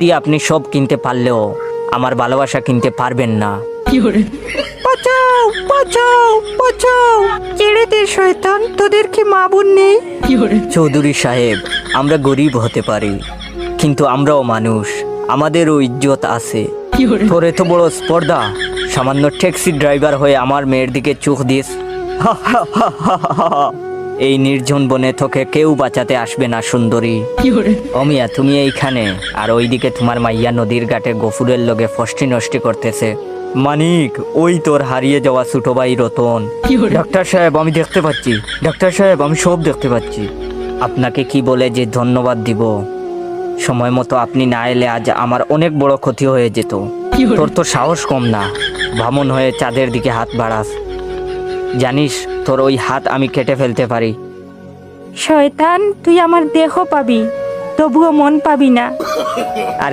আপনি সব কিনতে পারলেও আমার ভালোবাসা কিনতে পারবেন না। বাঁচাও বাঁচাও বাঁচাও, ছেড়ে দে শয়তান, তোদের কি মা বোন নেই? চৌধুরী সাহেব, আমরা গরিব হতে পারি, কিন্তু আমরাও মানুষ, আমাদেরও ইজ্জত আছে। তোর এত বড় স্পর্ধা, সামান্য ট্যাক্সি ড্রাইভার হয়ে আমার মেয়ের দিকে চোখ দিস। এই নির্জন বনে তোকে কেউ বাঁচাতে আসবে না সুন্দরী। অমিয়া, তুমি এইখানে, আর ওইদিকে তোমার মাইয়া নদীর ঘাটে গফুরের লগে ফষ্টি নষ্টি করতেছে। মানিক, ওই তোর হারিয়ে যাওয়া ছোট ভাই রতন। ডাক্তার সাহেব, আমি দেখতে পাচ্ছি, ডাক্তার সাহেব, আমি সব দেখতে পাচ্ছি। আপনাকে কি বলে যে ধন্যবাদ দিব, সময় মতো আপনি না এলে আজ আমার অনেক বড় ক্ষতি হয়ে যেত। তোর তো সাহস কম না, বামন হয়ে চাঁদের দিকে হাত বাড়াস। জানিস তোর ওই হাত আমি কেটে ফেলতে পারি। শয়তান, তুই আমার দেহ পাবি, তবুও মন পাবি না।